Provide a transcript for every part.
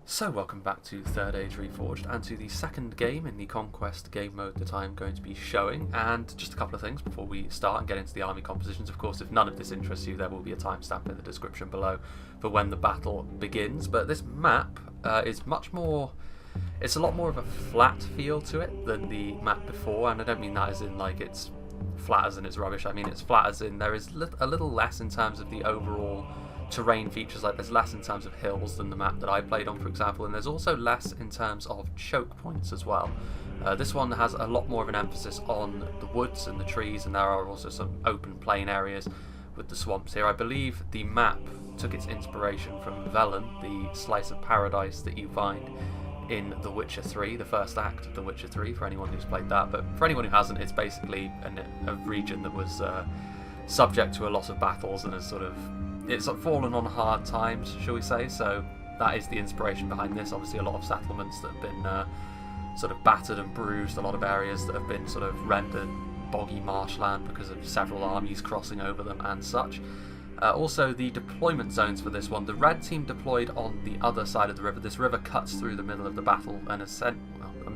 So welcome back to Third Age Reforged and to the second game in the Conquest game mode that I'm going to be showing. And just a couple of things before we start and get into the army compositions. Of course, if none of this interests you, there will be a timestamp in the description below for when the battle begins. But this map is much more... It's a lot more of a flat feel to it than the map before, and I don't mean that as in like it's flat as in it's rubbish. I mean it's flat as in there is a little less in terms of the overall terrain features. Like there's less in terms of hills than the map that I played on, for example, and there's also less in terms of choke points as well. This one has a lot more of an emphasis on the woods and the trees, and there are also some open plain areas with the swamps here. I believe the map took its inspiration from Velen, the slice of paradise that you find in The Witcher 3, the first act of The Witcher 3, for anyone who's played that. But for anyone who hasn't, it's basically a region that was subject to a lot of battles and has it's fallen on hard times, shall we say. So that is the inspiration behind this. Obviously a lot of settlements that have been sort of battered and bruised, a lot of areas that have been sort of rendered boggy marshland because of several armies crossing over them and such. Also, the deployment zones for this one. The red team deployed on the other side of the river. This river cuts through the middle of the battle and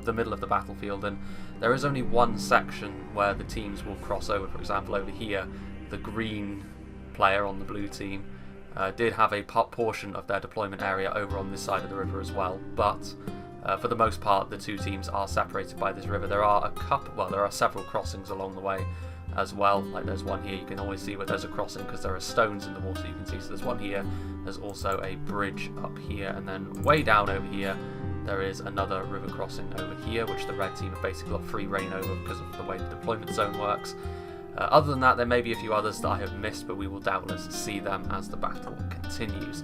the middle of the battlefield, and there is only one section where the teams will cross over. For example, over here, the green player on the blue team did have a portion of their deployment area over on this side of the river as well, but for the most part, the two teams are separated by this river. There are there are several crossings along the way as well. Like there's one here, you can always see where there's a crossing because there are stones in the water, you can see. So there's one here, there's also a bridge up here, and then way down over here there is another river crossing over here, which the red team have basically got free reign over because of the way the deployment zone works. Other than that, there may be a few others that I have missed, but we will doubtless see them as the battle continues.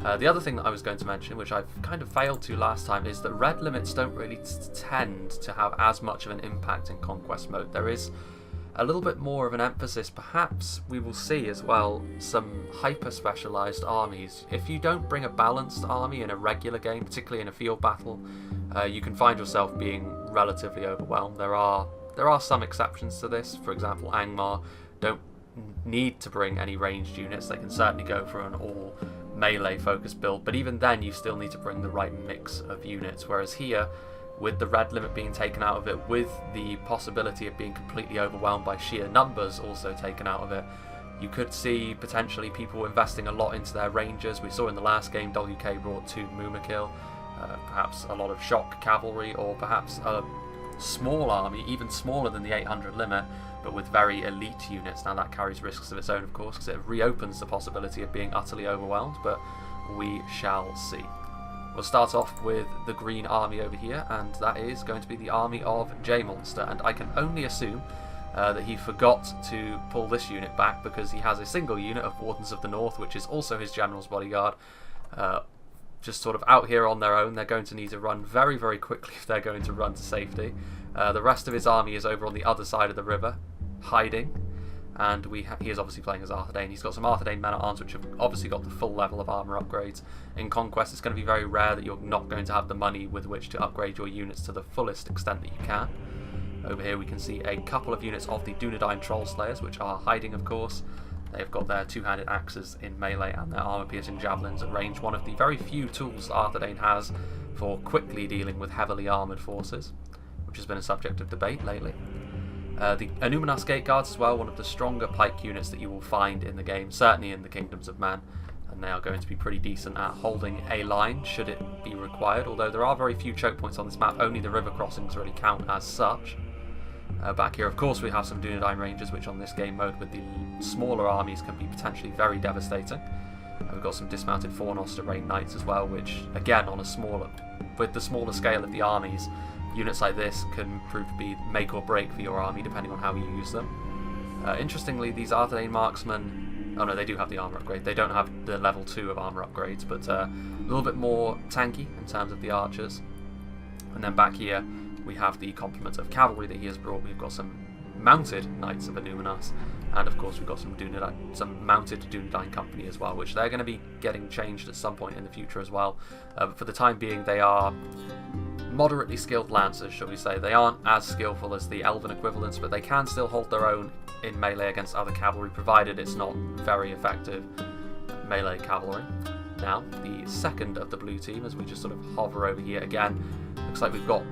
The other thing that I was going to mention, which I've kind of failed to last time, is that red limits don't really tend to have as much of an impact in Conquest mode. There is a little bit more of an emphasis, perhaps we will see as well, some hyper-specialised armies. If you don't bring a balanced army in a regular game, particularly in a field battle, you can find yourself being relatively overwhelmed. There are some exceptions to this. For example, Angmar don't need to bring any ranged units. They can certainly go for an all melee focused build, but even then you still need to bring the right mix of units, whereas here, with the red limit being taken out of it, with the possibility of being completely overwhelmed by sheer numbers also taken out of it, you could see potentially people investing a lot into their rangers. We saw in the last game WK brought 2 Mumakil, perhaps a lot of shock cavalry, or perhaps a small army, even smaller than the 800 limit, but with very elite units. Now that carries risks of its own, of course, because it reopens the possibility of being utterly overwhelmed, but we shall see. We'll start off with the green army over here, and that is going to be the army of J-Monster, and I can only assume that he forgot to pull this unit back because he has a single unit of Wardens of the North, which is also his general's bodyguard, just sort of out here on their own. They're going to need to run very, very quickly if they're going to run to safety. The rest of his army is over on the other side of the river, hiding, and he is obviously playing as Arthedain. He's got some Arthedain men-at-arms which have obviously got the full level of armour upgrades. In Conquest, it's going to be very rare that you're not going to have the money with which to upgrade your units to the fullest extent that you can. Over here we can see a couple of units of the Dunedain Troll Slayers, which are hiding, of course. They've got their two-handed axes in melee and their armour-piercing javelins at range, one of the very few tools Arthedain has for quickly dealing with heavily armoured forces, which has been a subject of debate lately. The Anuminas Gate Guards as well, one of the stronger pike units that you will find in the game, certainly in the Kingdoms of Man, and they are going to be pretty decent at holding a line should it be required, although there are very few choke points on this map. Only the river crossings really count as such. Back here, of course, we have some Dunedain Rangers, which on this game mode with the smaller armies can be potentially very devastating. We've got some dismounted Fornoster Rain Knights as well, which, again, with the smaller scale of the armies, units like this can prove to be make or break for your army, depending on how you use them. Interestingly, these Arthedain Marksmen, oh no, they do have the armour upgrade. They don't have the level 2 of armour upgrades, but a little bit more tanky in terms of the archers. And then back here, we have the complement of cavalry that he has brought. We've got some mounted Knights of Anuminas, and of course we've got some mounted Dunedain Company as well, which they're going to be getting changed at some point in the future as well. But for the time being, they are moderately skilled lancers, shall we say. They aren't as skillful as the elven equivalents, but they can still hold their own in melee against other cavalry, provided it's not very effective melee cavalry. now the second of the blue team as we just sort of hover over here again. Looks like we've got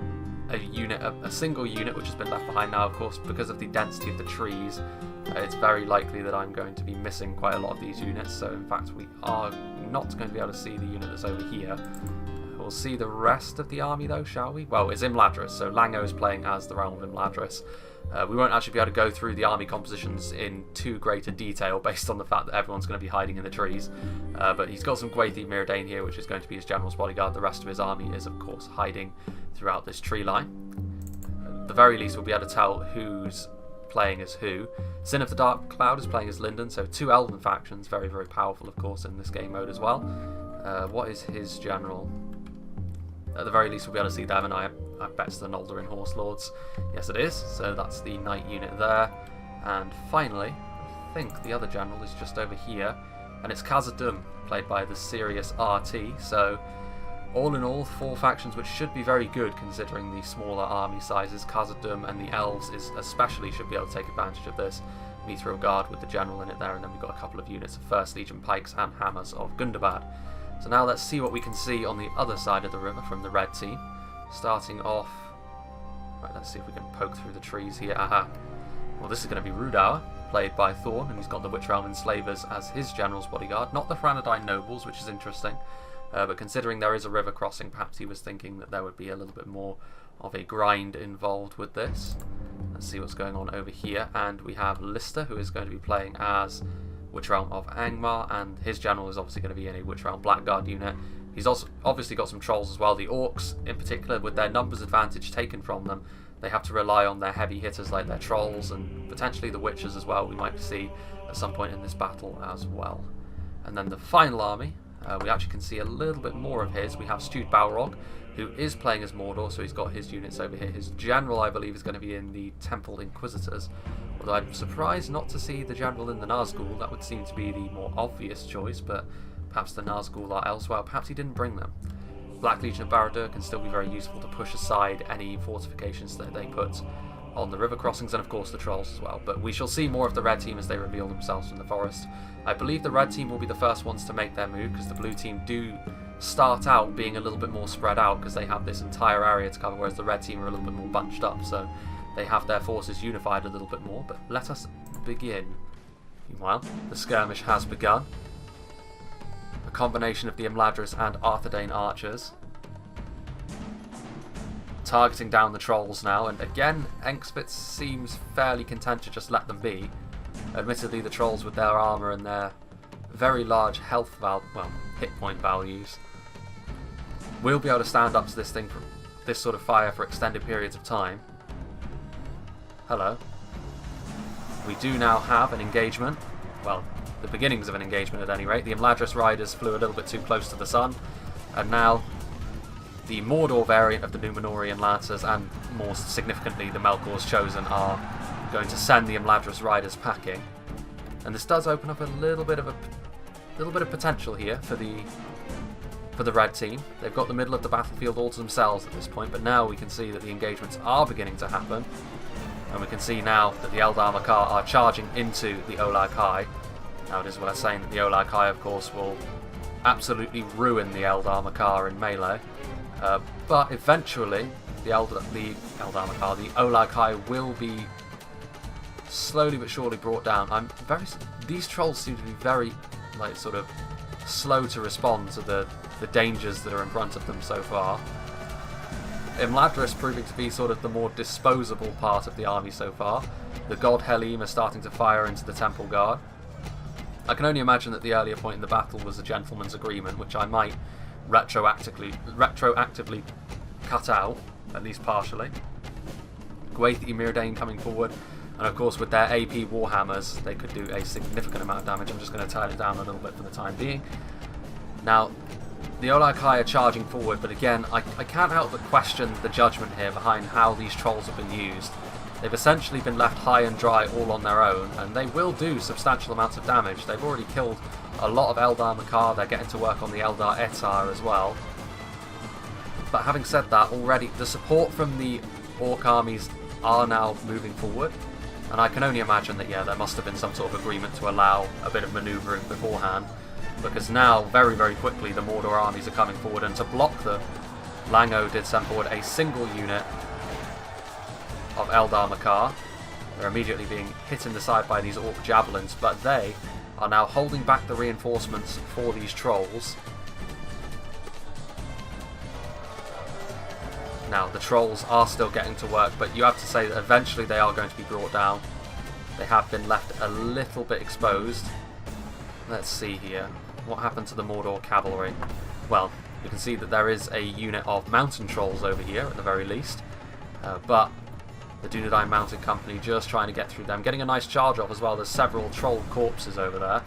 a single unit which has been left behind. Now, of course, because of the density of the trees, it's very likely that I'm going to be missing quite a lot of these units. So, in fact, we are not going to be able to see the unit that's over here. We'll see the rest of the army, though, shall we? Well, it's Imladris, so Lango is playing as the Realm of Imladris. We won't actually be able to go through the army compositions in too great a detail based on the fact that everyone's going to be hiding in the trees. But he's got some Gwathi Myrdain here, which is going to be his general's bodyguard. The rest of his army is, of course, hiding throughout this tree line. At the very least, we'll be able to tell who's playing as who. Sin of the Dark Cloud is playing as Linden, so two Elven factions, very, very powerful, of course, in this game mode as well. What is his general? At the very least, we'll be able to see them, and I bet it's the Noldorin Horse Lords. Yes, it is. So that's the knight unit there. And finally, I think the other general is just over here, and it's Khazad-dûm, played by the Sirius RT. So all in all, four factions which should be very good considering the smaller army sizes. Khazad-dûm and the Elves especially should be able to take advantage of this. Mithril Guard with the general in it there, and then we've got a couple of units of 1st Legion Pikes and Hammers of Gundabad. So now let's see what we can see on the other side of the river from the red team. Starting off... Right, let's see if we can poke through the trees here. Aha! Well, this is going to be Rhudaur, played by Thorn, and he's got the Witch Realm Enslavers as his general's bodyguard. Not the Franadine Nobles, which is interesting. But considering there is a river crossing, perhaps he was thinking that there would be a little bit more of a grind involved with this. Let's see what's going on over here. And we have Lister, who is going to be playing as Witch Realm of Angmar, and his general is obviously going to be in a Witch Realm Blackguard unit. He's also obviously got some trolls as well. The Orcs, in particular, with their numbers advantage taken from them, they have to rely on their heavy hitters like their trolls, and potentially the Witches as well, we might see at some point in this battle as well. And then the final army, we actually can see a little bit more of his. We have Stewed Balrog, who is playing as Mordor, so he's got his units over here. His general, I believe, is going to be in the Temple Inquisitors, although I'm surprised not to see the general in the Nazgul. That would seem to be the more obvious choice, but perhaps the Nazgul are elsewhere. Perhaps he didn't bring them. Black Legion of Barad-dûr can still be very useful to push aside any fortifications that they put on the river crossings, and of course the trolls as well. But we shall see more of the red team as they reveal themselves from the forest. I believe the red team will be the first ones to make their move, because the blue team do start out being a little bit more spread out because they have this entire area to cover, whereas the red team are a little bit more bunched up, so they have their forces unified a little bit more. But let us begin. Meanwhile, the skirmish has begun. A combination of the Imladris and Arthedain archers targeting down the trolls now, and again Engspitz seems fairly content to just let them be. Admittedly, the trolls with their armour and their very large hit point values will be able to stand up to this sort of fire for extended periods of time. Hello. We do now have an engagement. Well, the beginnings of an engagement at any rate. The Imladris riders flew a little bit too close to the sun, and now the Mordor variant of the Númenórean Lancers, and more significantly the Melkor's Chosen, are going to send the Imladris riders packing. And this does open up a little bit of potential here for the red team. They've got the middle of the battlefield all to themselves at this point, but now we can see that the engagements are beginning to happen, and we can see now that the Eldar Makar are charging into the Olag High. Now it is worth saying that the Olag High, of course, will absolutely ruin the Eldar Makar in melee. But eventually, the Olag High will be slowly but surely brought down. These trolls seem to be very, sort of slow to respond to the dangers that are in front of them so far. Imladris proving to be sort of the more disposable part of the army so far. The God Helim are starting to fire into the Temple Guard. I can only imagine that the earlier point in the battle was a gentleman's agreement, which I might retroactively cut out, at least partially. Gwathi Myrdain coming forward, and of course with their AP Warhammers they could do a significant amount of damage. I'm just going to turn it down a little bit for the time being. Now, the Olag High are charging forward, but again, I can't help but question the judgment here behind how these trolls have been used. They've essentially been left high and dry all on their own, and they will do substantial amounts of damage. They've already killed a lot of Eldar Makar. They're getting to work on the Eldar Etar as well. But having said that, already the support from the Orc armies are now moving forward, and I can only imagine that, yeah, there must have been some sort of agreement to allow a bit of manoeuvring beforehand. because now, very, very quickly, the Mordor armies are coming forward, and to block them, Lango did send forward a single unit of Eldar Makar. They're immediately being hit in the side by these Orc Javelins, but they are now holding back the reinforcements for these Trolls. Now, the Trolls are still getting to work, but you have to say that eventually they are going to be brought down. They have been left a little bit exposed. Let's see here. What happened to the Mordor cavalry? Well, you can see that there is a unit of mountain trolls over here, at the very least. But the Dunedain Mounted Company just trying to get through them. Getting a nice charge off as well. There's several troll corpses over there.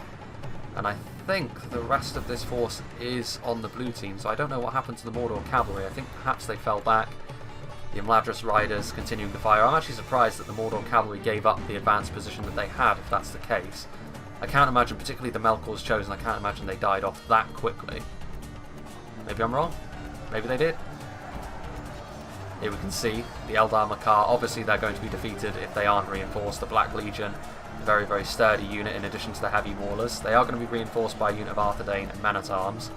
And I think the rest of this force is on the blue team, so I don't know what happened to the Mordor cavalry. I think perhaps they fell back. The Imladris riders continuing to fire. I'm actually surprised that the Mordor cavalry gave up the advanced position that they had, if that's the case. I can't imagine, particularly the Melkor's Chosen, I can't imagine they died off that quickly. Maybe I'm wrong? Maybe they did? Here we can see the Eldar Makar. Obviously they're going to be defeated if they aren't reinforced. The Black Legion, a very, very sturdy unit in addition to the heavy maulers. They are going to be reinforced by a unit of Arthedain and Men-at-Arms.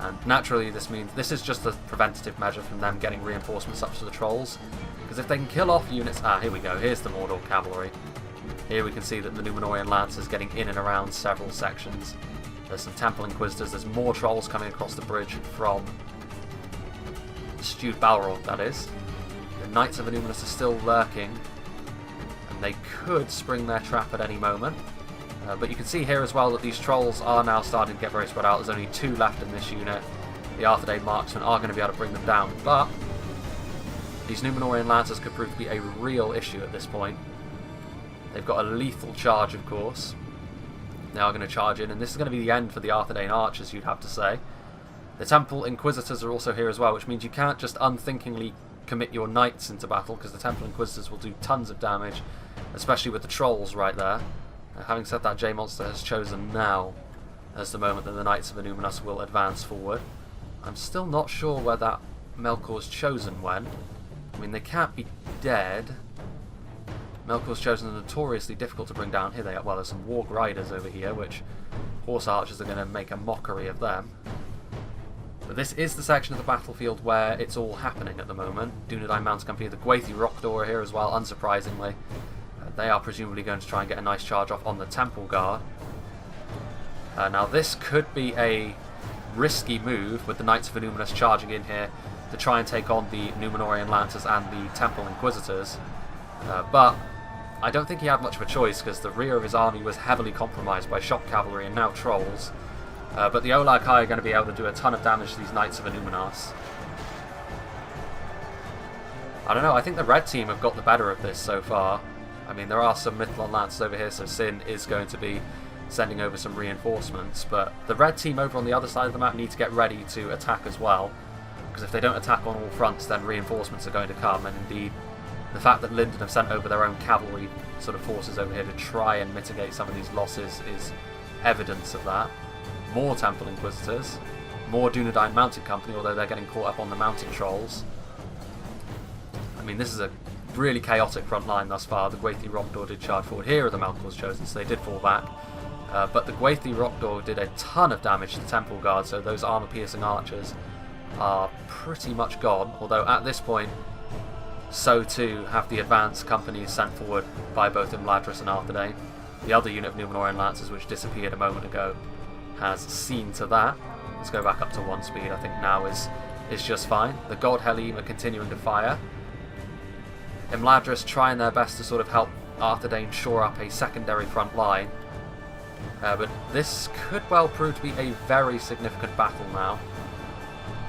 And naturally this means this is just a preventative measure from them getting reinforcements up to the Trolls. Because if they can kill off units... here we go. Here's the Mordor cavalry. Here we can see that the Númenórean Lancers getting in and around several sections. There's some Temple Inquisitors. There's more Trolls coming across the bridge from Stewed Balrog, that is. The Knights of Annúminas are still lurking, and they could spring their trap at any moment. But you can see here as well that these Trolls are now starting to get very spread out. There's only 2 left in this unit. The Arthedain Marksmen are going to be able to bring them down, but these Númenórean Lancers could prove to be a real issue at this point. They've got a lethal charge, of course. They are going to charge in, and this is going to be the end for the Arthedain Archers, you'd have to say. The Temple Inquisitors are also here as well, which means you can't just unthinkingly commit your Knights into battle, because the Temple Inquisitors will do tons of damage, especially with the Trolls right there. Having said that, J-Monster has chosen now as the moment that the Knights of Annúminas will advance forward. I'm still not sure where that Melkor's Chosen went. I mean, they can't be dead. Melkor's Chosen are notoriously difficult to bring down. Here they are. Well, there's some Warg Riders over here, which Horse Archers are going to make a mockery of them. But this is the section of the battlefield where it's all happening at the moment. Dunedain Mounted Company, the Gwathi Rockdor are here as well, unsurprisingly. They are presumably going to try and get a nice charge off on the Temple Guard. Now this could be a risky move with the Knights of Annúminas charging in here to try and take on the Númenórean Lancers and the Temple Inquisitors. But I don't think he had much of a choice, because the rear of his army was heavily compromised by shock cavalry and now Trolls. But the Olag Kai are going to be able to do a ton of damage to these Knights of Annúminas. I don't know, I think the red team have got the better of this so far. I mean, there are some Mithlon Lancers over here, so Sin is going to be sending over some reinforcements, but the red team over on the other side of the map need to get ready to attack as well, because if they don't attack on all fronts, then reinforcements are going to come, and indeed, the fact that Linden have sent over their own cavalry sort of forces over here to try and mitigate some of these losses is evidence of that. More Temple Inquisitors, more Dunedain Mounted Company, although they're getting caught up on the Mounted Trolls. I mean, this is a really chaotic front line thus far. The Gwathi Rockdor did charge forward. Here are the Melkor's Chosen, so they did fall back. But the Gwathi Rockdor did a ton of damage to the Temple Guard, so those armor-piercing archers are pretty much gone. Although at this point, so too have the advanced companies sent forward by both Imladris and Arthedain. The other unit of Númenórean Lancers, which disappeared a moment ago, has seen to that. Let's go back up to 1 speed. I think now is just fine. The God Hellim are continuing to fire. Imladris trying their best to sort of help Arthedain shore up a secondary front line. But this could well prove to be a very significant battle now.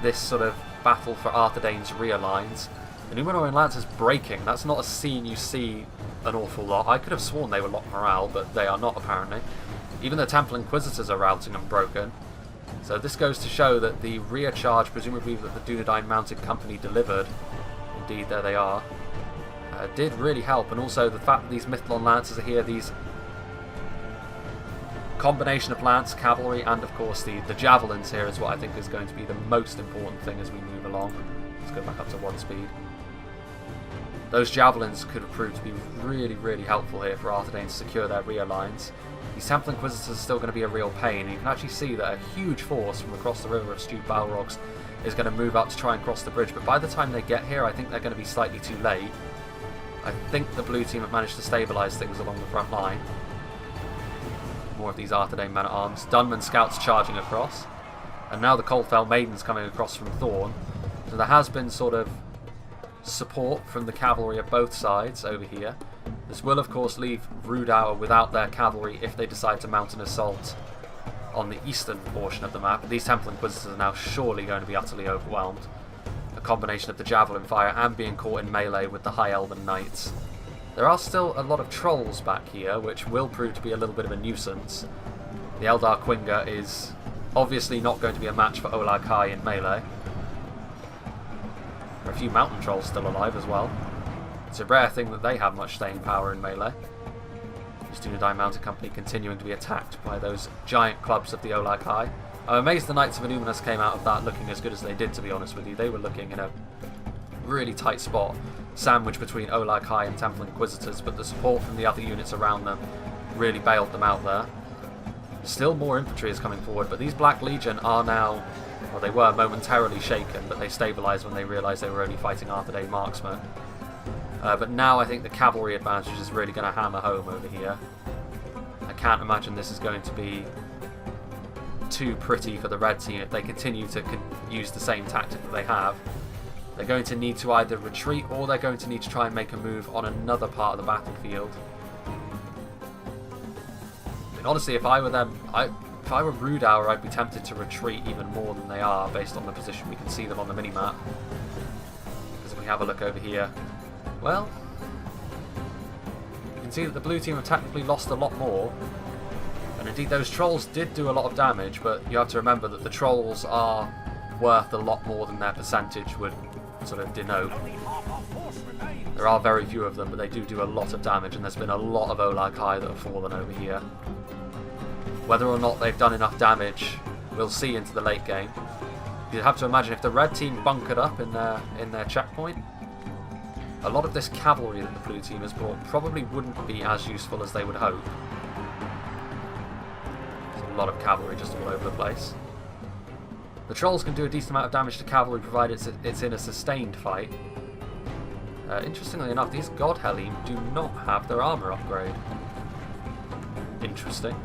This sort of battle for Arthedain's rear lines. The Númenórean Lancers breaking, that's not a scene you see an awful lot. I could have sworn they were locked morale, but they are not apparently. Even the Temple Inquisitors are routing and broken. So this goes to show that the rear charge, presumably that the Dunedain Mounted Company delivered, indeed there they are, did really help. And also the fact that these Mithlon Lancers are here, these combination of lance, cavalry, and of course the javelins here is what I think is going to be the most important thing as we move along. Let's go back up to 1 speed. Those javelins could have proved to be really, really helpful here for Arthedain to secure their rear lines. These Temple Inquisitors are still going to be a real pain. You can actually see that a huge force from across the river of stewed Balrogs is going to move up to try and cross the bridge, but by the time they get here I think they're going to be slightly too late. I think the blue team have managed to stabilise things along the front line. More of these Arthedain men-at-arms. Dunman scouts charging across. And now the Coldfell Maidens coming across from Thorn. So there has been sort of support from the cavalry of both sides over here. This will of course leave Rhudaur without their cavalry if they decide to mount an assault on the eastern portion of the map. These Temple Inquisitors are now surely going to be utterly overwhelmed. A combination of the javelin fire and being caught in melee with the High Elven Knights. There are still a lot of trolls back here, which will prove to be a little bit of a nuisance. The Eldar Quinga is obviously not going to be a match for Olag Kai in melee. There are a few mountain trolls still alive as well. It's a rare thing that they have much staying power in melee. This Dunedain Mounted Company continuing to be attacked by those giant clubs of the Olag Kai. I'm amazed the Knights of Illuminus came out of that looking as good as they did, to be honest with you. They were looking in a really tight spot, sandwiched between Olag Kai and Temple Inquisitors, but the support from the other units around them really bailed them out there. Still more infantry is coming forward, but these Black Legion are now, well, they were momentarily shaken, but they stabilised when they realised they were only fighting Arthedain marksmen. But now I think the cavalry advantage is really going to hammer home over here. I can't imagine this is going to be too pretty for the red team if they continue to use the same tactic that they have. They're going to need to either retreat or they're going to need to try and make a move on another part of the battlefield. I mean, honestly, if I were them, if I were Rhudaur, I'd be tempted to retreat even more than they are based on the position we can see them on the minimap. Because if we have a look over here, well, you can see that the blue team have technically lost a lot more. And indeed those trolls did do a lot of damage, but you have to remember that the trolls are worth a lot more than their percentage would sort of denote. There are very few of them, but they do a lot of damage, and there's been a lot of Olag Kai that have fallen over here. Whether or not they've done enough damage, we'll see into the late game. You'd have to imagine if the red team bunkered up in their checkpoint, a lot of this cavalry that the blue team has brought probably wouldn't be as useful as they would hope. There's a lot of cavalry just all over the place. The trolls can do a decent amount of damage to cavalry provided it's in a sustained fight. Interestingly enough, these God Helene do not have their armour upgrade. Interesting.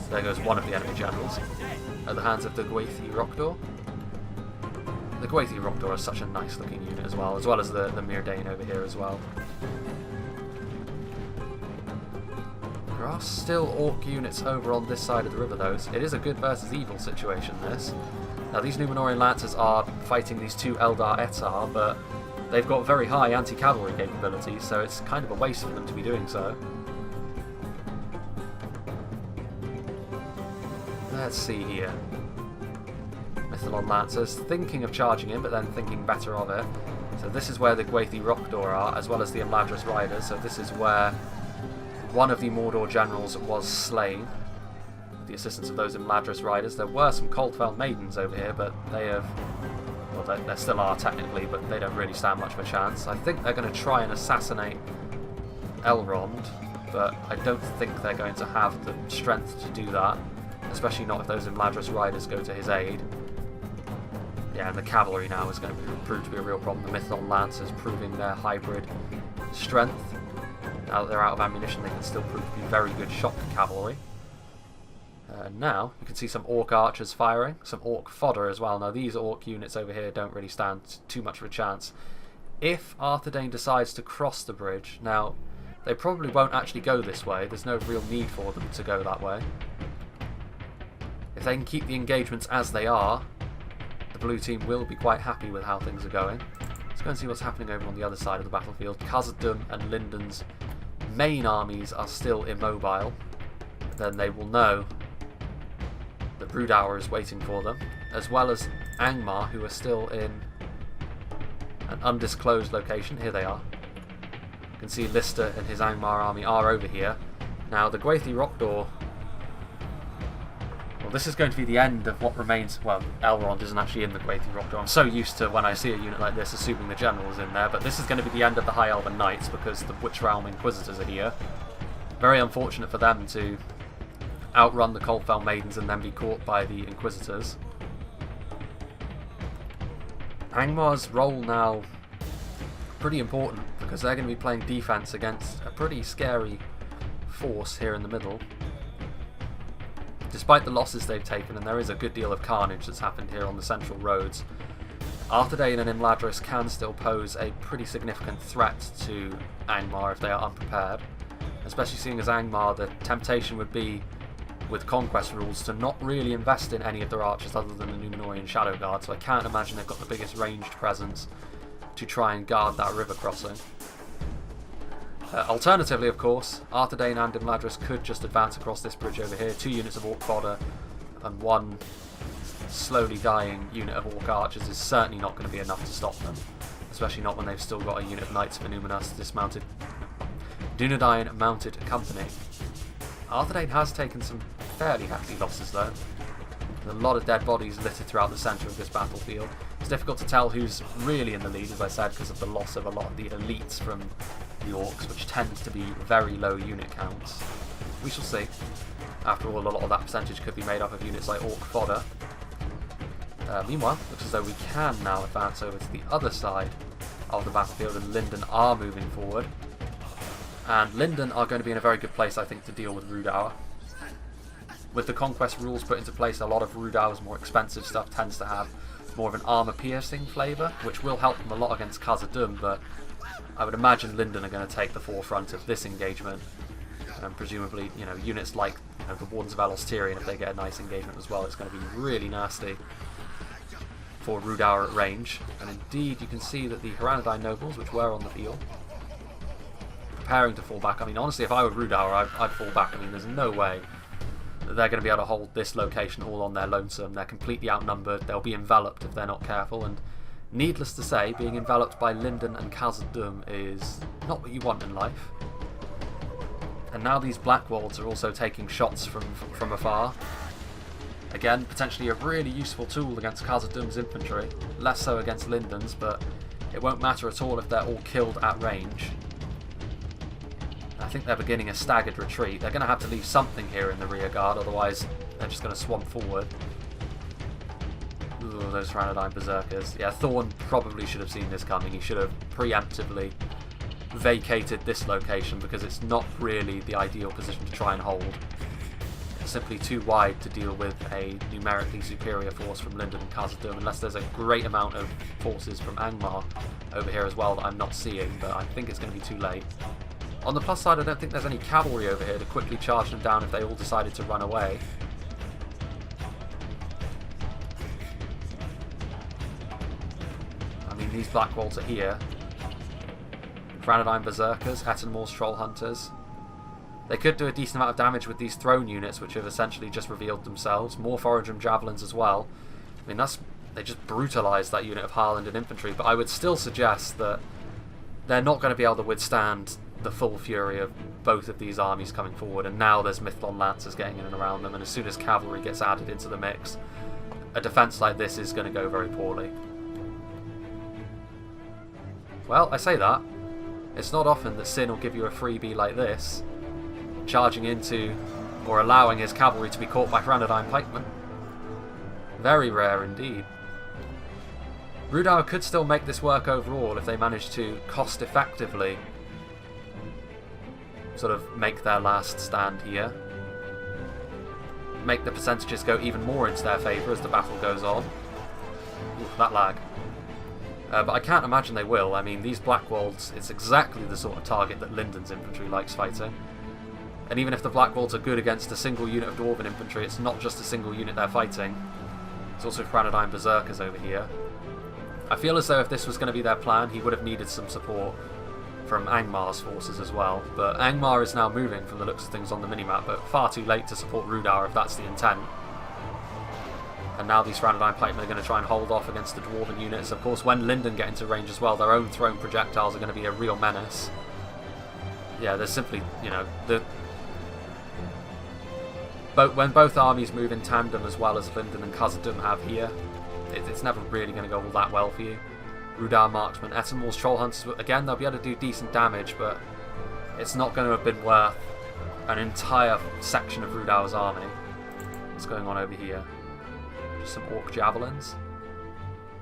There goes one of the enemy generals at the hands of the Gwathi Rokdor. The Gwathi Rokdor is such a nice looking unit as well as the Myrdain over here as well. There are still Orc units over on this side of the river though. It is a good versus evil situation, this. Now these Númenórean Lancers are fighting these two Eldar Etar, but they've got very high anti-cavalry capabilities, so it's kind of a waste for them to be doing so. Let's see here. Mythalon Lancers thinking of charging in, but then thinking better of it. So this is where the Gwathi Rokdor are, as well as the Imladris Riders. So this is where one of the Mordor generals was slain. With the assistance of those Imladris Riders. There were some Coldfell Maidens over here, but they have... well, they still are technically, but they don't really stand much of a chance. I think they're going to try and assassinate Elrond, but I don't think they're going to have the strength to do that. Especially not if those Imladris Riders go to his aid. Yeah, and the cavalry now is going to prove to be a real problem. The Mythalon Lancers proving their hybrid strength. Now that they're out of ammunition, they can still prove to be very good shock cavalry. Now, you can see some Orc archers firing, some Orc fodder as well. Now, these Orc units over here don't really stand too much of a chance. If Arthedain decides to cross the bridge, now, they probably won't actually go this way. There's no real need for them to go that way. If they can keep the engagements as they are, the blue team will be quite happy with how things are going. Let's go and see what's happening over on the other side of the battlefield. Khazad-dûm and Linden's main armies are still immobile. Then they will know that Rhudaur is waiting for them, as well as Angmar, who are still in an undisclosed location. Here they are. You can see Lister and his Angmar army are over here. Now, the Gwathi Rokdor... well, this is going to be the end of what remains. Well, Elrond isn't actually in the Quaithy Rock Door. I'm so used to when I see a unit like this assuming the general is in there, but this is going to be the end of the High Elven Knights because the Witch Realm Inquisitors are here. Very unfortunate for them to outrun the Coldfell Maidens and then be caught by the Inquisitors. Angmar's role now pretty important because they're going to be playing defense against a pretty scary force here in the middle. Despite the losses they've taken, and there is a good deal of carnage that's happened here on the central roads, Arthedain and Imladris can still pose a pretty significant threat to Angmar if they are unprepared. Especially seeing as Angmar, the temptation would be, with Conquest rules, to not really invest in any of their archers other than the Númenórean Shadow Guard, so I can't imagine they've got the biggest ranged presence to try and guard that river crossing. Alternatively, of course, Arthedain and Imladris could just advance across this bridge over here. 2 units of Orc fodder and 1 slowly dying unit of Orc archers is certainly not going to be enough to stop them, especially not when they've still got a unit of Knights of Illuminus dismounted. Dunedain mounted company. Arthedain has taken some fairly hefty losses though. There's a lot of dead bodies littered throughout the centre of this battlefield. It's difficult to tell who's really in the lead, as I said, because of the loss of a lot of the elites from the Orcs, which tends to be very low unit counts. We shall see. After all, a lot of that percentage could be made up of units like Orc fodder. Meanwhile, looks as though we can now advance over to the other side of the battlefield, and Linden are moving forward. And Linden are going to be in a very good place, I think, to deal with Rhudaur. With the Conquest rules put into place, a lot of Rhudaur's more expensive stuff tends to have more of an armour-piercing flavour, which will help them a lot against Khazad-dûm, but I would imagine Linden are going to take the forefront of this engagement. And presumably, you know, units like the Wardens of Elos Tyrion, if they get a nice engagement as well, it's going to be really nasty for Rhudaur at range. And indeed, you can see that the Haranadan nobles, which were on the field, preparing to fall back. I mean, honestly, if I were Rhudaur, I'd fall back. I mean, there's no way that they're going to be able to hold this location all on their lonesome. They're completely outnumbered. They'll be enveloped if they're not careful. And needless to say, being enveloped by Linden and Khazad-dûm is not what you want in life. And now these Black Wolves are also taking shots from afar. Again, potentially a really useful tool against Khazad-dûm's infantry. Less so against Linden's, but it won't matter at all if they're all killed at range. I think they're beginning a staggered retreat. They're going to have to leave something here in the rear guard, otherwise they're just going to swamp forward. Ooh, those Haranadan Berserkers. Yeah, Thorn probably should have seen this coming. He should have preemptively vacated this location because it's not really the ideal position to try and hold. It's simply too wide to deal with a numerically superior force from Linden and Khazad-dûm, unless there's a great amount of forces from Angmar over here as well that I'm not seeing, but I think it's going to be too late. On the plus side, I don't think there's any cavalry over here to quickly charge them down if they all decided to run away. I mean, these Black Wolves are here. Haranadan Berserkers, Etenmore's Troll Hunters. They could do a decent amount of damage with these throne units, which have essentially just revealed themselves. More Foragem Javelins as well. I mean, they just brutalised that unit of Harlanded infantry, but I would still suggest that they're not going to be able to withstand the full fury of both of these armies coming forward, and now there's Mithlon Lancers getting in and around them, and as soon as cavalry gets added into the mix, a defence like this is going to go very poorly. Well, I say that. It's not often that Sin will give you a freebie like this, charging into, or allowing his cavalry to be caught by Haranadan pikemen. Very rare indeed. Rhudaur could still make this work overall if they manage to cost-effectively sort of make their last stand here. Make the percentages go even more into their favour as the battle goes on. Ooh, that lag. But I can't imagine they will. I mean, these Black Wolves, it's exactly the sort of target that Linden's infantry likes fighting. And even if the Black Wolves are good against a single unit of Dwarven infantry, it's not just a single unit they're fighting. It's also Haranadan Berserkers over here. I feel as though if this was going to be their plan, he would have needed some support from Angmar's forces as well. But Angmar is now moving from the looks of things on the minimap, but far too late to support Rhudaur if that's the intent. And now these Haranadan pikemen are going to try and hold off against the Dwarven units. Of course, when Linden get into range as well, their own thrown projectiles are going to be a real menace. Yeah, there's simply, you know, when both armies move in tandem as well as Linden and Khazad-dûm have here, it's never really going to go all that well for you. Rhudaur marksmen, Etenwald's troll hunters, again they'll be able to do decent damage, but it's not going to have been worth an entire section of Rhudaur's army. What's going on over here? Just some orc javelins.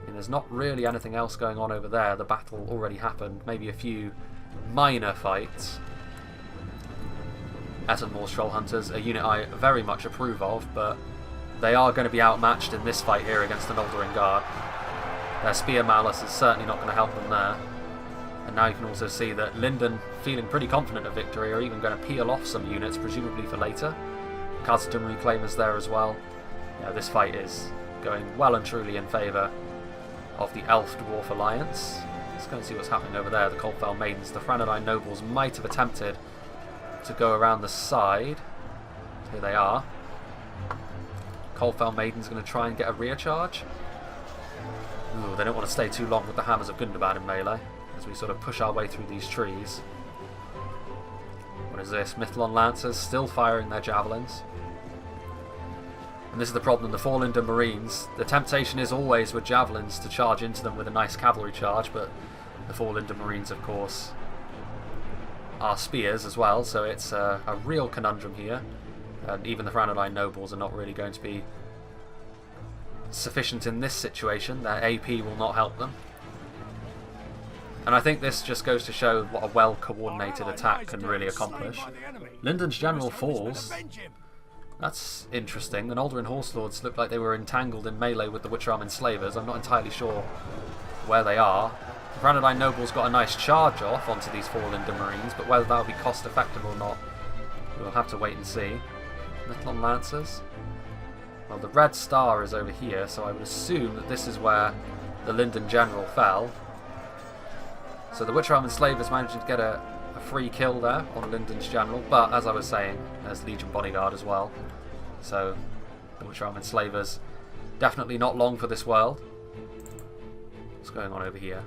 And there's not really anything else going on over there. The battle already happened. Maybe a few minor fights. Etenwald's troll hunters, a unit I very much approve of, but they are going to be outmatched in this fight here against an Aldering Guard. Their spear malice is certainly not going to help them there. And now you can also see that Linden, feeling pretty confident of victory, are even going to peel off some units, presumably for later. Khazad-dûm reclaimers there as well. Yeah, this fight is going well and truly in favour of the Elf-Dwarf Alliance. Let's go and see what's happening over there. The Coldfell Maidens, the Franadine Nobles might have attempted to go around the side. Here they are. Coldfell Maiden's going to try and get a rear charge. Ooh, they don't want to stay too long with the Hammers of Gundabad in melee as we sort of push our way through these trees. What is this? Mithlon Lancers still firing their javelins. And this is the problem, the 4 Linden Marines. The temptation is always with javelins to charge into them with a nice cavalry charge, but the 4 Linden Marines, of course, are spears as well, so it's a real conundrum here. And even the Franadine Nobles are not really going to be sufficient in this situation. Their AP will not help them. And I think this just goes to show what a well-coordinated attack can really accomplish. Linden's general falls. That's interesting. The Noldorin Horse Lords look like they were entangled in melee with the Witcher-Arm Enslavers. I'm not entirely sure where they are. The Franadine Nobles got a nice charge off onto these 4 Linden Marines, but whether that will be cost effective or not, we'll have to wait and see. Mithlon Lancers. Well, the Red Star is over here, so I would assume that this is where the Linden General fell. So the Witcher-Arm Enslavers managed to get a free kill there on Linden's General, but as I was saying, there's Legion Bodyguard as well. So the Witcher-Arm Enslavers definitely not long for this world. What's going on over here?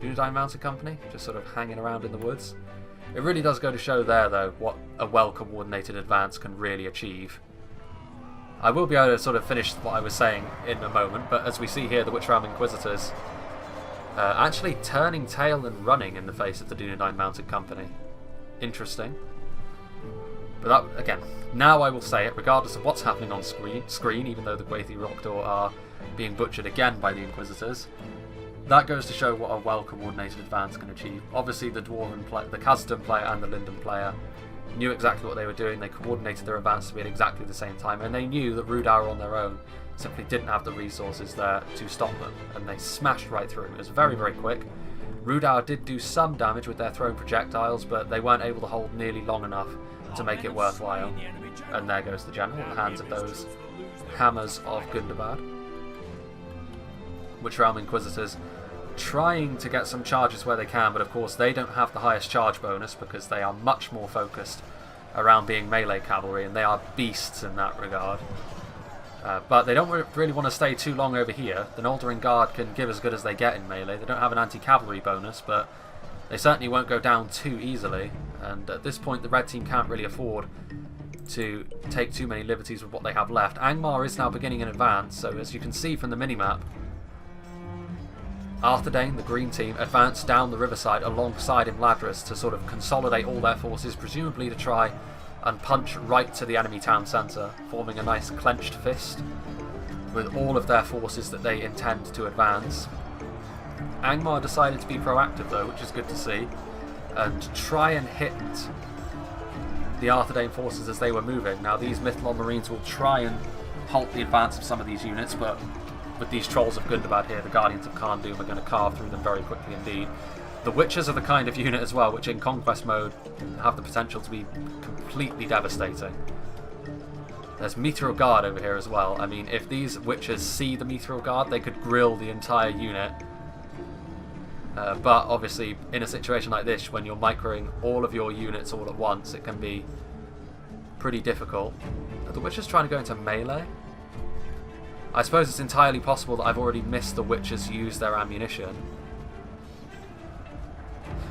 Dunedain Mounted Company, just sort of hanging around in the woods. It really does go to show there, though, what a well-coordinated advance can really achieve. I will be able to sort of finish what I was saying in a moment, but as we see here, the Witcher-Arm Inquisitors actually turning tail and running in the face of the Dunedain Mounted Company. Interesting. But that, again, now I will say it, regardless of what's happening on screen, even though the Gwathi Rokdor are being butchered again by the Inquisitors, that goes to show what a well-coordinated advance can achieve. Obviously, the Khazad-dûm player and the Linden player knew exactly what they were doing. They coordinated their advance to be at exactly the same time, and they knew that Rhudaur on their own simply didn't have the resources there to stop them, and they smashed right through. It was very, very quick. Rhudaur did do some damage with their thrown projectiles, but they weren't able to hold nearly long enough to make it worthwhile. And there goes the General in the hands of those Hammers of Gundabad. Witcher-Arm Inquisitors trying to get some charges where they can, but of course they don't have the highest charge bonus because they are much more focused around being melee cavalry, and they are beasts in that regard. But they don't really want to stay too long over here. The Noldorin Guard can give as good as they get in melee. They don't have an anti-cavalry bonus, but they certainly won't go down too easily. And at this point, the red team can't really afford to take too many liberties with what they have left. Angmar is now beginning in advance, so as you can see from the minimap, Arthedain, the green team, advanced down the riverside alongside Imladris to sort of consolidate all their forces, presumably to try and punch right to the enemy town centre, forming a nice clenched fist with all of their forces that they intend to advance. Angmar decided to be proactive though, which is good to see, and try and hit the Arthedain forces as they were moving. Now these Mithlon Marines will try and halt the advance of some of these units, but with these Trolls of Gundabad here, the Guardians of Khan Doom are going to carve through them very quickly indeed. The Witchers are the kind of unit as well which in Conquest mode have the potential to be completely devastating. There's Meteor Guard over here as well. I mean, if these Witchers see the Meteor Guard, they could grill the entire unit. But obviously, in a situation like this, when you're microing all of your units all at once, it can be pretty difficult. Are the Witchers trying to go into melee? I suppose it's entirely possible that I've already missed the Witchers use their ammunition.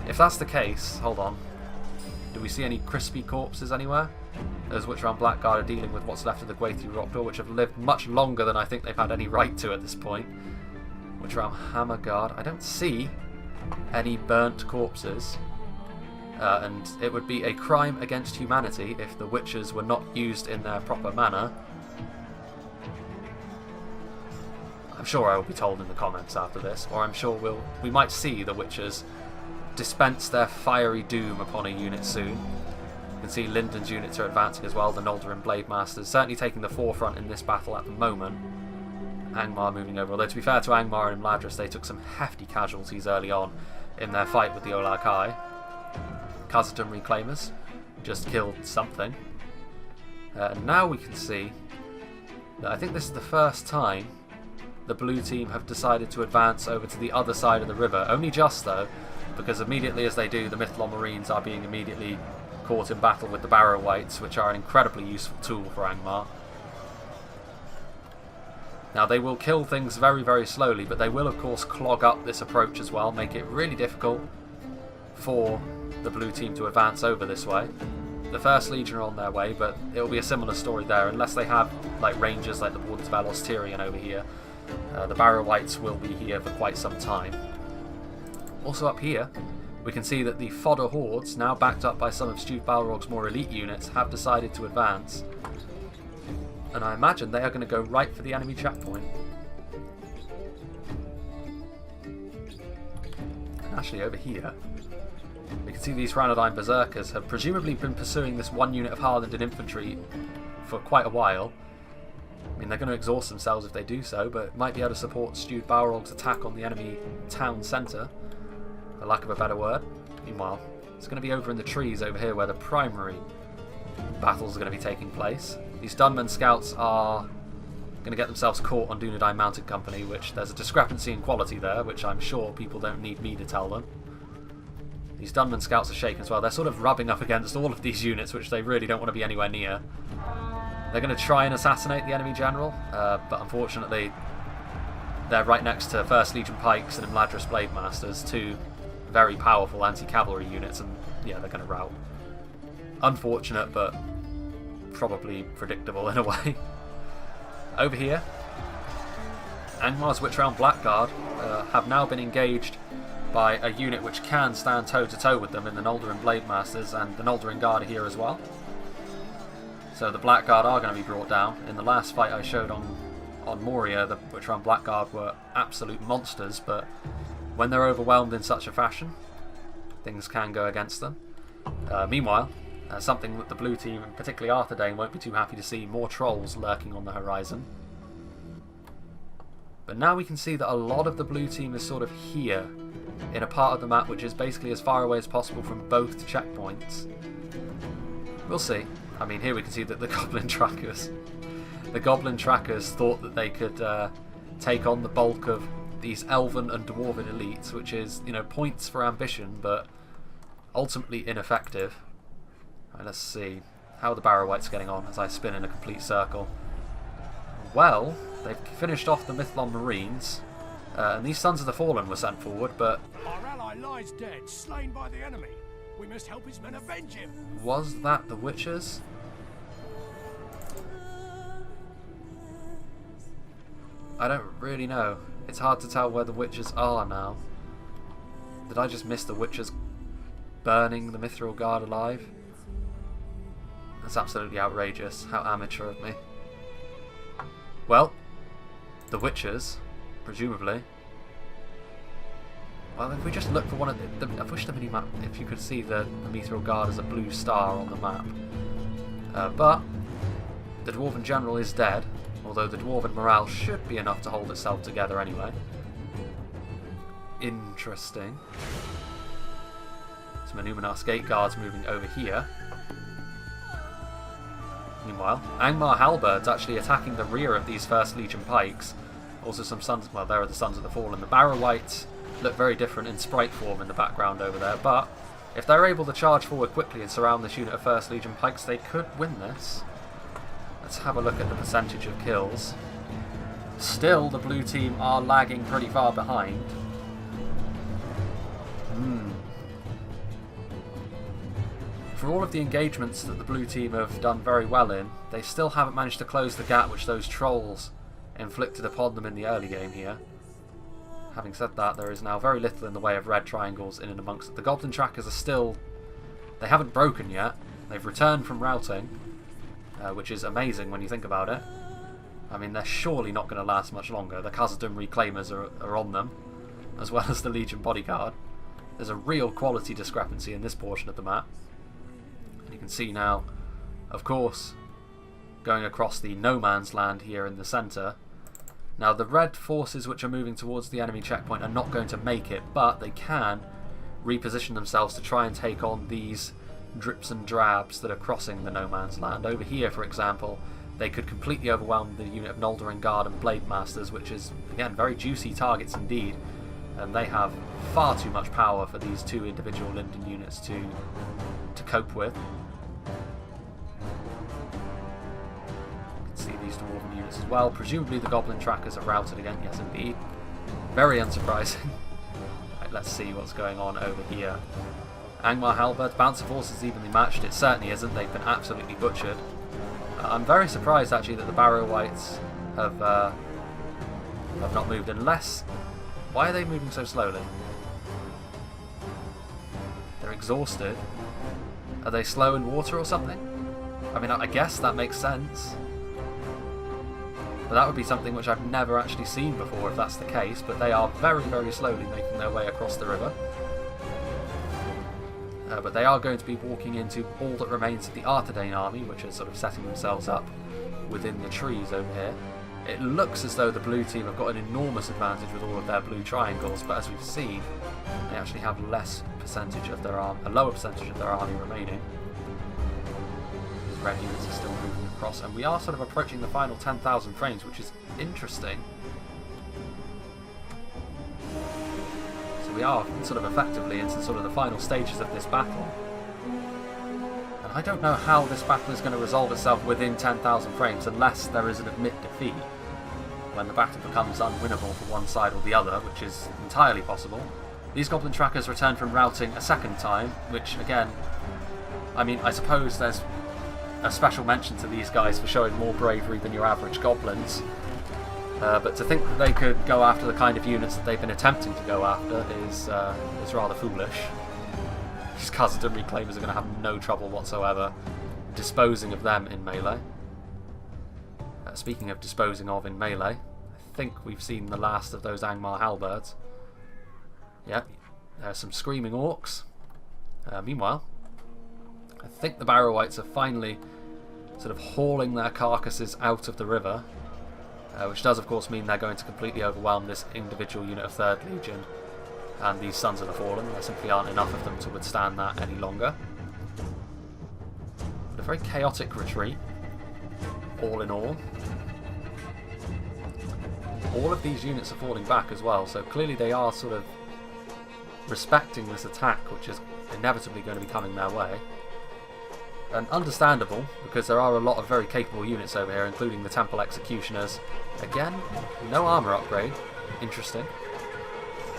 If that's the case, hold on. Do we see any crispy corpses anywhere? as Witcher and Blackguard are dealing with what's left of the Gwaithri Rockdoor, which have lived much longer than I think they've had any right to at this point. Witcher and Hammerguard, I don't see any burnt corpses, and it would be a crime against humanity if the Witchers were not used in their proper manner. I'm sure I will be told in the comments after this, or I'm sure we might see the Witchers dispense their fiery doom upon a unit soon. You can see Linden's units are advancing as well, the Nolder and Blade Masters certainly taking the forefront in this battle at the moment. Angmar moving over, although to be fair to Angmar and Imladris, they took some hefty casualties early on in their fight with the Olar Kai. Khazad-dûm Reclaimers just killed something. And now we can see that I think this is the first time the blue team have decided to advance over to the other side of the river. Only just though, because immediately as they do, the Mithlon Marines are being immediately caught in battle with the Barrow Wights, which are an incredibly useful tool for Angmar. Now they will kill things very, very slowly, but they will of course clog up this approach as well, make it really difficult for the blue team to advance over this way. The First Legion are on their way, but it will be a similar story there, unless they have like rangers like the Wardens of Elos Tyrion over here. The Barrow Wights will be here for quite some time. Also up here, we can see that the Fodder Hordes, now backed up by some of Stewed Balrog's more elite units, have decided to advance. And I imagine they are going to go right for the enemy checkpoint. And actually over here, we can see these Ranadine Berserkers have presumably been pursuing this one unit of Harlanded infantry for quite a while. I mean, they're going to exhaust themselves if they do so, but might be able to support Stewed Balrog's attack on the enemy town centre, for lack of a better word. Meanwhile, it's going to be over in the trees over here where the primary battles are going to be taking place. These Dunman Scouts are going to get themselves caught on Dunedain Mounted Company, which there's a discrepancy in quality there, which I'm sure people don't need me to tell them. These Dunman Scouts are shaken as well. They're sort of rubbing up against all of these units, which they really don't want to be anywhere near. They're going to try and assassinate the enemy general, but unfortunately they're right next to 1st Legion Pikes and Imladris Blade Masters, two very powerful anti-cavalry units, and yeah, they're going to rout. Unfortunate, but probably predictable in a way. Over here, Angmar's Witcher Blackguard have now been engaged by a unit which can stand toe-to-toe with them in the Nolder and Blade Masters, and the Nolder Guard are here as well. So the Blackguard are going to be brought down. In the last fight I showed on Moria, the Witcher Blackguard were absolute monsters, but when they're overwhelmed in such a fashion, things can go against them. Meanwhile, something that the blue team, and particularly Arthedain, won't be too happy to see, more trolls lurking on the horizon. But now we can see that a lot of the blue team is sort of here, in a part of the map which is basically as far away as possible from both checkpoints. We'll see. I mean, here we can see that the Goblin Trackers thought that they could take on the bulk of these Elven and Dwarven elites, which is, you know, points for ambition, but ultimately ineffective. Right, let's see how the Barrow Wights getting on as I spin in a complete circle. Well, they've finished off the Mithlon Marines, and these Sons of the Fallen were sent forward, but our ally lies dead, slain by the enemy. We must help his men avenge him. Was that the Witchers? I don't really know. It's hard to tell where the Witchers are now. Did I just miss the Witchers burning the Mithril Guard alive? That's absolutely outrageous. How amateur of me. Well, the Witchers, presumably. Well, if we just look for one of the... I wish the mini-map, if you could see the Mithril Guard as a blue star on the map. But the Dwarven General is dead, although the Dwarven morale should be enough to hold itself together anyway. Interesting. Some Illuminar's Gate Guards moving over here. Meanwhile, Angmar Halberds actually attacking the rear of these 1st Legion Pikes. Also some Sons... well, there are the Sons of the Fallen. The Barrow Wights look very different in sprite form in the background over there, but if they're able to charge forward quickly and surround this unit of 1st Legion Pikes, they could win this. Let's have a look at the percentage of kills. Still, the blue team are lagging pretty far behind. for all of the engagements that the blue team have done very well in, they still haven't managed to close the gap which those trolls inflicted upon them in the early game here. Having said that, there is now very little in the way of red triangles in and amongst it. The goblin trackers are still... they haven't broken yet. They've returned from routing, which is amazing when you think about it. I mean, they're surely not going to last much longer. The Khazad-dûm reclaimers are on them, as well as the Legion bodyguard. There's a real quality discrepancy in this portion of the map. And you can see now, of course, going across the no man's land here in the centre. Now, the red forces which are moving towards the enemy checkpoint are not going to make it, but they can reposition themselves to try and take on these drips and drabs that are crossing the no man's land. Over here, for example, they could completely overwhelm the unit of Noldorin Guard and Blade Masters, which is, again, very juicy targets indeed. And they have far too much power for these two individual Linden units to cope with. You can see these dwarven units as well. Presumably the goblin trackers are routed again. Yes, indeed. Very unsurprising. Right, let's see what's going on over here. Angmar Halberd, Bouncer Force is evenly matched. It certainly isn't. They've been absolutely butchered. I'm very surprised actually that the Barrow Wights have not moved, unless... why are they moving so slowly? They're exhausted. Are they slow in water or something? I mean, I guess that makes sense. But that would be something which I've never actually seen before if that's the case, but they are very, very slowly making their way across the river. But they are going to be walking into all that remains of the Arthedain army, which are sort of setting themselves up within the trees over here. It looks as though the blue team have got an enormous advantage with all of their blue triangles, but as we've seen, they actually have less percentage of their a lower percentage of their army remaining. These red units are still moving across, and we are sort of approaching the final 10,000 frames, which is interesting. So we are sort of effectively into sort of the final stages of this battle. And I don't know how this battle is going to resolve itself within 10,000 frames unless there is an admit defeat, when the battle becomes unwinnable for one side or the other, which is entirely possible. These goblin trackers return from routing a second time, which again, I mean, I suppose there's a special mention to these guys for showing more bravery than your average goblins. But to think that they could go after the kind of units that they've been attempting to go after is rather foolish. These Khazad-dûm reclaimers are going to have no trouble whatsoever disposing of them in melee. Speaking of disposing of in melee, I think we've seen the last of those Angmar Halberds. Yep, there's some screaming orcs. Meanwhile, I think the Barrow Wights are finally sort of hauling their carcasses out of the river, which does of course mean they're going to completely overwhelm this individual unit of 3rd Legion and these Sons of the Fallen. There simply aren't enough of them to withstand that any longer. But a very chaotic retreat, all in all. All of these units are falling back as well, so clearly they are sort of respecting this attack, which is inevitably going to be coming their way. And understandable, because there are a lot of very capable units over here, including the Temple Executioners. Again, no armour upgrade. Interesting.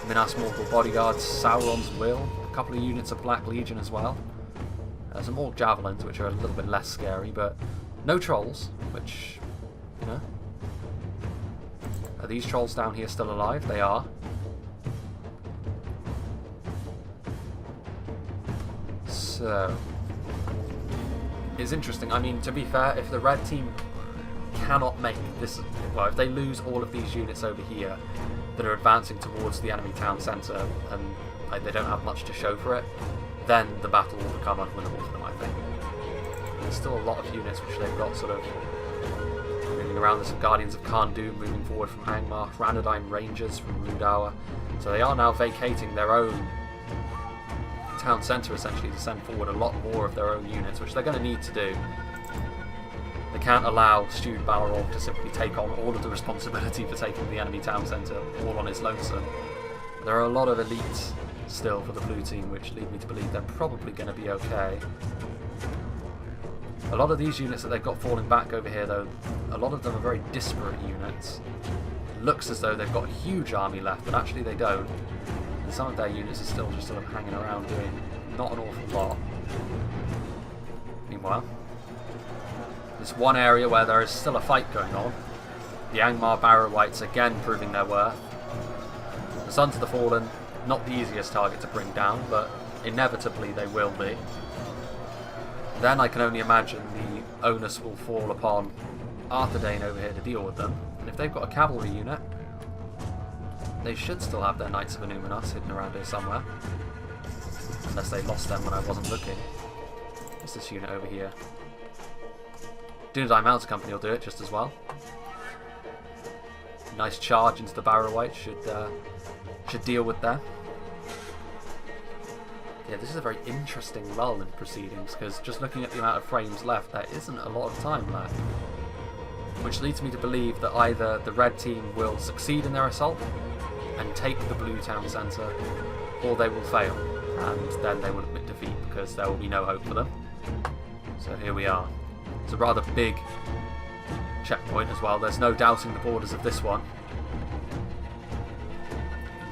Minas Morgul Bodyguards, Sauron's Will, a couple of units of Black Legion as well. Some Orc Javelins, which are a little bit less scary, but no Trolls, which, you know. Are these Trolls down here still alive? They are. So... it's interesting. I mean, to be fair, if the red team cannot make this... well, if they lose all of these units over here that are advancing towards the enemy town centre and they don't have much to show for it, then the battle will become unwinnable for them, I think. There's still a lot of units which they've got sort of moving around. There's some Guardians of Kharn-Dûm moving forward from Angmar, Rhanadigm Rangers from Rhudaur. So they are now vacating their own town centre essentially to send forward a lot more of their own units, which they're going to need to do. They can't allow Stewed Balrog to simply take on all of the responsibility for taking the enemy town centre all on his lonesome. There are a lot of elites still for the blue team, which lead me to believe they're probably going to be okay. A lot of these units that they've got falling back over here, though, a lot of them are very disparate units. It looks as though they've got a huge army left, but actually they don't. And some of their units are still just sort of hanging around doing not an awful lot. meanwhile. This one area where there is still a fight going on. The Angmar Barrow-wights again proving their worth. The Sons of the Fallen, not the easiest target to bring down, but inevitably they will be. Then I can only imagine the onus will fall upon Arthedain over here to deal with them. And if they've got a cavalry unit, they should still have their Knights of Illuminus hidden around here somewhere. Unless they lost them when I wasn't looking. What's this unit over here? Dunedain Mounted Company will do it just as well. Nice charge into the Barrow-wight should deal with them. Yeah, this is a very interesting lull in proceedings, because just looking at the amount of frames left, there isn't a lot of time left. Which leads me to believe that either the red team will succeed in their assault and take the blue town centre, or they will fail, and then they will admit defeat because there will be no hope for them. So here we are. It's a rather big checkpoint as well. There's no doubting the borders of this one.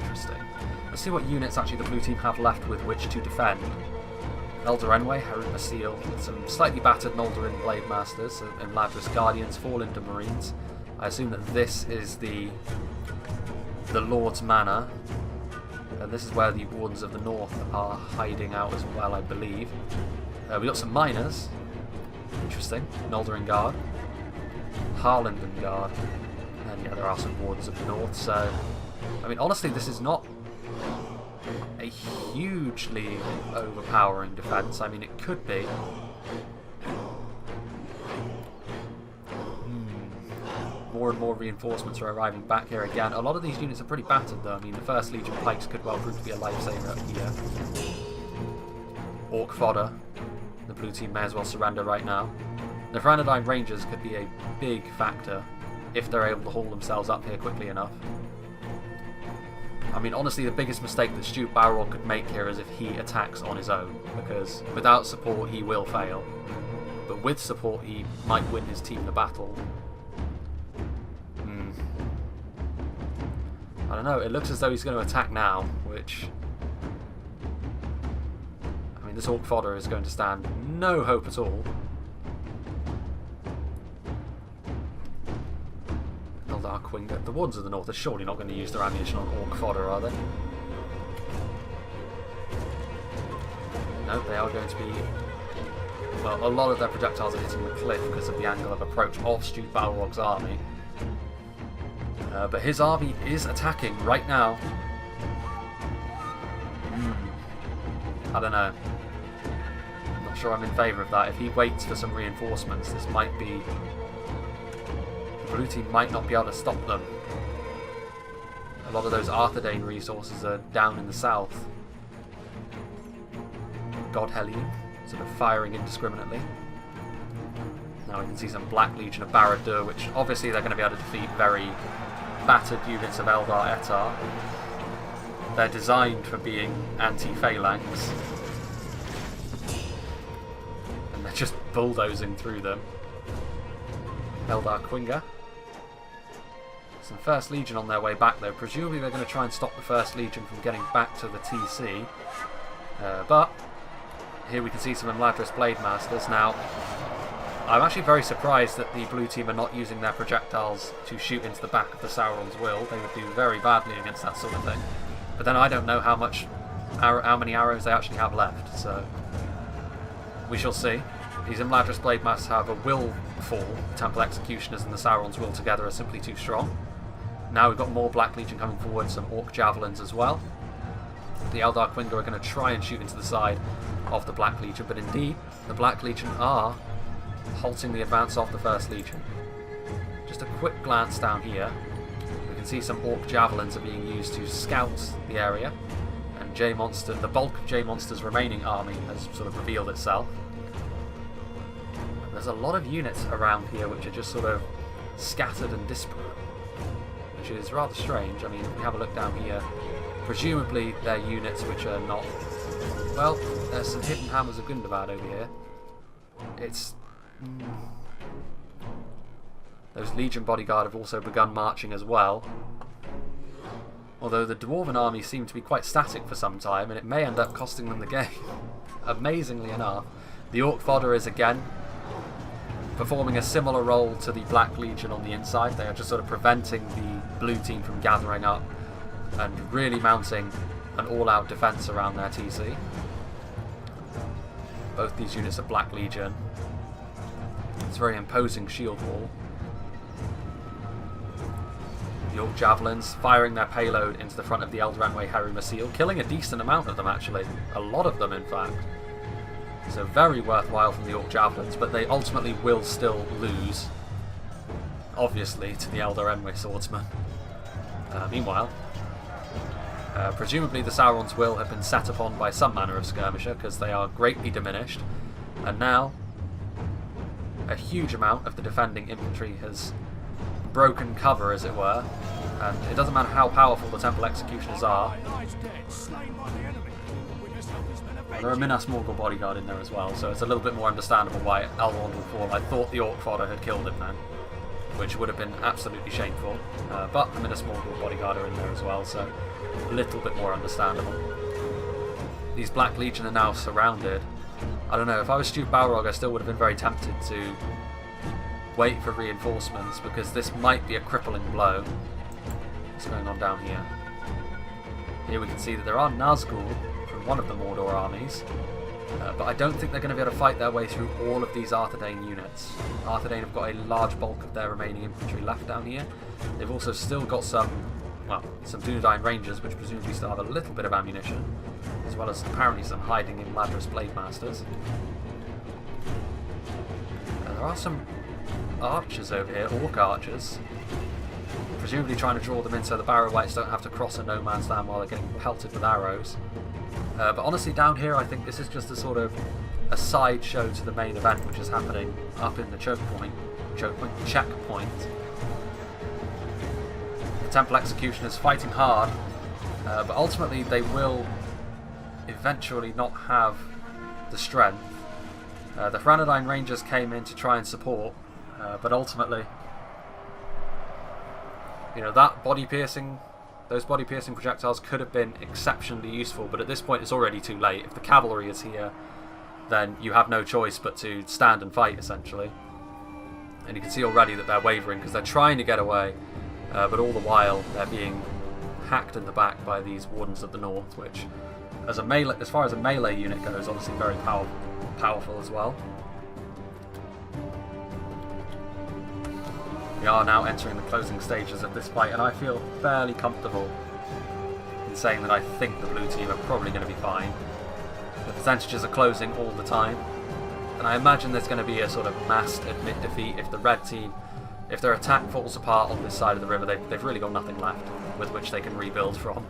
Interesting. Let's see what units actually the blue team have left with which to defend. Eldarenwe, Haruma Seal, some slightly battered Noldorin Blade Masters, and Ladris Guardians, Linden Marines. I assume that this is the Lord's Manor, and this is where the Wardens of the North are hiding out as well, I believe. We've got some miners. Interesting. Noldorin Guard. Harlanden Guard. And yeah, there are some Wardens of the North, so... I mean, honestly, this is not a hugely overpowering defence. I mean, it could be. More and more reinforcements are arriving back here again. A lot of these units are pretty battered, though. I mean, the 1st Legion pikes could well prove to be a lifesaver here. Orc fodder. The blue team may as well surrender right now. The Franadine Rangers could be a big factor if they're able to haul themselves up here quickly enough. I mean, honestly, the biggest mistake that Stu Barrel could make here is if he attacks on his own, because without support he will fail. But with support he might win his team the battle. I don't know, it looks as though he's going to attack now, which... I mean, this Orc fodder is going to stand no hope at all. Eldar the Wardens of the North are surely not going to use their ammunition on Orc fodder, are they? No, they are going to be... Well, a lot of their projectiles are hitting the cliff because of the angle of approach of Stu Balrog's army. But his army is attacking right now. I don't know. I'm not sure I'm in favour of that. If he waits for some reinforcements, this might be... The blue team might not be able to stop them. A lot of those Arthedain resources are down in the south. God Helene, sort of firing indiscriminately. Now we can see some Black Legion of Barad-dûr, which obviously they're going to be able to defeat very battered units of Eldar Etar. They're designed for being anti-phalanx. And they're just bulldozing through them. Eldar Quinga. Some 1st Legion on their way back though. Presumably they're going to try and stop the 1st Legion from getting back to the TC. But here we can see some Imladris Blade Masters. Now, I'm actually very surprised that the blue team are not using their projectiles to shoot into the back of the Sauron's Will. They would do very badly against that sort of thing. But then I don't know how many arrows they actually have left, so we shall see. These Imladris Blade Masters, however, will fall. The Temple Executioners and the Sauron's Will together are simply too strong. Now we've got more Black Legion coming forward, some Orc Javelins as well. The Eldar Quinga are going to try and shoot into the side of the Black Legion, but indeed, the Black Legion are halting the advance of the 1st Legion. Just a quick glance down here. We can see some Orc Javelins are being used to scout the area, and J-Monster, the bulk of J-Monster's remaining army has sort of revealed itself. There's a lot of units around here which are just sort of scattered and disparate, which is rather strange. I mean, if we have a look down here, presumably they're units which are not... Well, there's some hidden Hammers of Gundabad over here. It's... Those Legion Bodyguard have also begun marching as well. Although the Dwarven army seem to be quite static for some time, and it may end up costing them the game. Amazingly enough. The Orc Fodder is again performing a similar role to the Black Legion on the inside. They are just sort of preventing the blue team from gathering up and really mounting an all-out defense around their TC. Both these units are Black Legion. It's a very imposing shield wall. The Orc Javelins firing their payload into the front of the Elder Enway Harry Masil, killing a decent amount of them actually. A lot of them in fact. So very worthwhile from the Orc Javelins, but they ultimately will still lose, obviously, to the Elder Enway Swordsman. Meanwhile, presumably the Saurons will have been set upon by some manner of skirmisher, because they are greatly diminished, and now a huge amount of the defending infantry has broken cover, as it were, and it doesn't matter how powerful the Temple Executioners are. There are a Minas Morgul bodyguard in there as well, so it's a little bit more understandable why Elrond will fall. I thought the Orc Fodder had killed him then, which would have been absolutely shameful, but the Minas Morgul bodyguard are in there as well, so a little bit more understandable. These Black Legion are now surrounded. I don't know, if I was Stu Balrog I still would have been very tempted to wait for reinforcements, because this might be a crippling blow. What's going on down here? Here we can see that there are Nazgul from one of the Mordor armies, but I don't think they're going to be able to fight their way through all of these Arthedain units. Arthedain have got a large bulk of their remaining infantry left down here. They've also still got some Dunedain Rangers, which presumably still have a little bit of ammunition, as well as apparently some hiding in Ladris Blade Masters. There are some archers over here, Orc archers, presumably trying to draw them in so the Barrow Wights don't have to cross a no man's land while they're getting pelted with arrows. But honestly, down here I think this is just a sort of a sideshow to the main event, which is happening up in the checkpoint. The Temple Executioners fighting hard, but ultimately they will eventually not have the strength. The Thranduil Rangers came in to try and support, but ultimately, you know, those body piercing projectiles could have been exceptionally useful, but at this point it's already too late. If the cavalry is here, then you have no choice but to stand and fight, essentially. And you can see already that they're wavering because they're trying to get away, but all the while they're being hacked in the back by these Wardens of the North, which, as far as a melee unit goes, obviously very powerful as well. We are now entering the closing stages of this fight, and I feel fairly comfortable in saying that I think the blue team are probably going to be fine. The percentages are closing all the time, and I imagine there's going to be a sort of massed admit defeat if the red team, if their attack falls apart on this side of the river, they've really got nothing left with which they can rebuild from.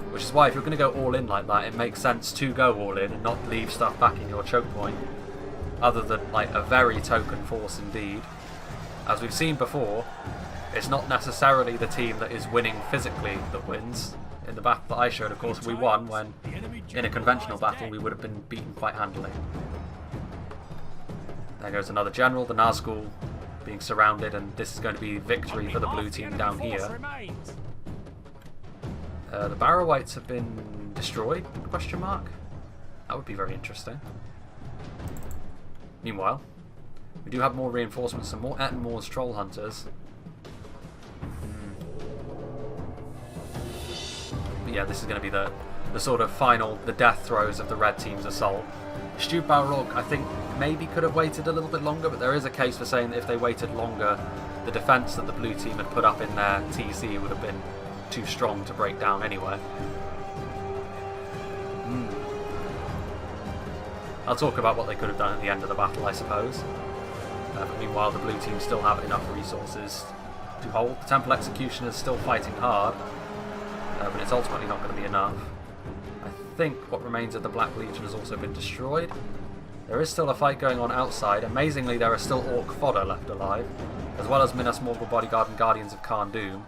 Which is why if you're going to go all in like that, it makes sense to go all in and not leave stuff back in your choke point, other than like a very token force indeed. As we've seen before, it's not necessarily the team that is winning physically that wins. In the battle that I showed, of course, we won when, in a conventional battle, we would have been beaten quite handily. There goes another general, the Nazgul being surrounded, and this is going to be victory for the blue team down here. The Barrow Wights have been destroyed? Question mark? That would be very interesting. Meanwhile, we do have more reinforcements, some more Etten Moor's Troll Hunters. But yeah, this is going to be the sort of final, the death throes of the red team's assault. Stu Balrog, I think, maybe could have waited a little bit longer, but there is a case for saying that if they waited longer, the defence that the blue team had put up in their TC would have been too strong to break down anyway. I'll talk about what they could have done at the end of the battle, I suppose. But meanwhile, the blue team still have enough resources to hold. The Temple Executioners still fighting hard, but it's ultimately not going to be enough. I think what remains of the Black Legion has also been destroyed. There is still a fight going on outside. Amazingly, there are still Orc Fodder left alive, as well as Minas Morgul Bodyguard and Guardians of Khan Doom.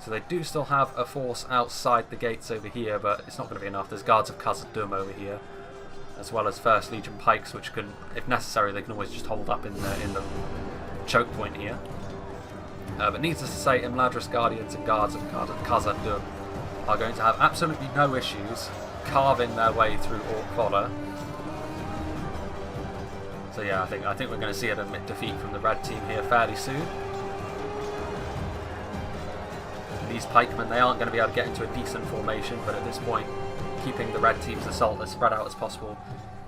So they do still have a force outside the gates over here, but it's not going to be enough. There's Guards of Khazad-dûm over here, as well as 1st Legion Pikes, which can, if necessary, they can always just hold up in the choke point here. But needless to say, Imladris Guardians and Guards of Khazad-dûm are going to have absolutely no issues carving their way through Orc Fodder. So yeah, I think we're going to see an admit defeat from the red team here fairly soon. These pikemen, they aren't going to be able to get into a decent formation, but at this point, keeping the red team's assault as spread out as possible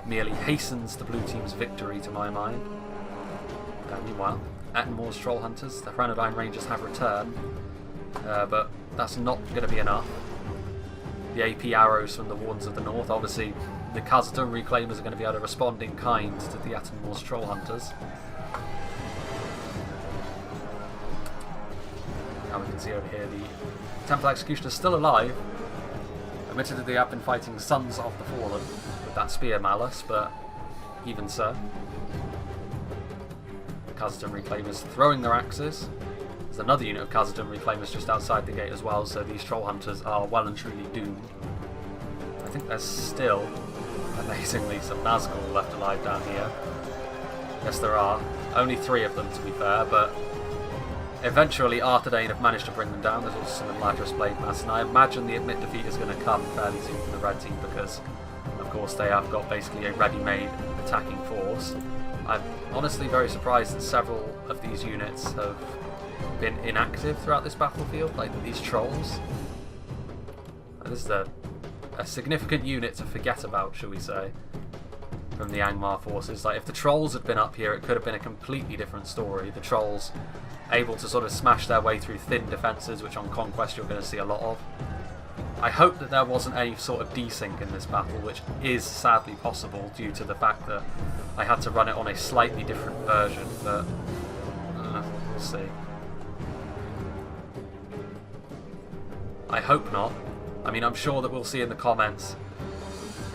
merely hastens the blue team's victory, to my mind. Meanwhile, Attenmore's Troll Hunters, the Grenadine Rangers have returned, but that's not going to be enough. The AP arrows from the Wardens of the North, obviously the Khazad-dûm Reclaimers are going to be able to respond in kind to the Attenmore's Troll Hunters. Now we can see over here the Temple Executioners still alive. Admittedly they have been fighting Sons of the Fallen with that spear malice, but even so. Khazad-dûm Reclaimers throwing their axes. There's another unit of Khazad-dûm Reclaimers just outside the gate as well, so these Troll Hunters are well and truly doomed. I think there's still, amazingly, some Nazgul left alive down here. Yes, there are. Only 3 of them, to be fair, but eventually Arthedain have managed to bring them down. There's also some Ladris Blade Mass, and I imagine the admit defeat is going to come fairly soon from the red team because, of course, they have got basically a ready-made attacking force. I'm honestly very surprised that several of these units have been inactive throughout this battlefield, like these trolls. This is a significant unit to forget about, shall we say, from the Angmar forces. Like, if the trolls had been up here, it could have been a completely different story. The trolls able to sort of smash their way through thin defences, which on Conquest you're going to see a lot of. I hope that there wasn't any sort of desync in this battle, which is sadly possible due to the fact that I had to run it on a slightly different version, but we'll see. I hope not. I mean, I'm sure that we'll see in the comments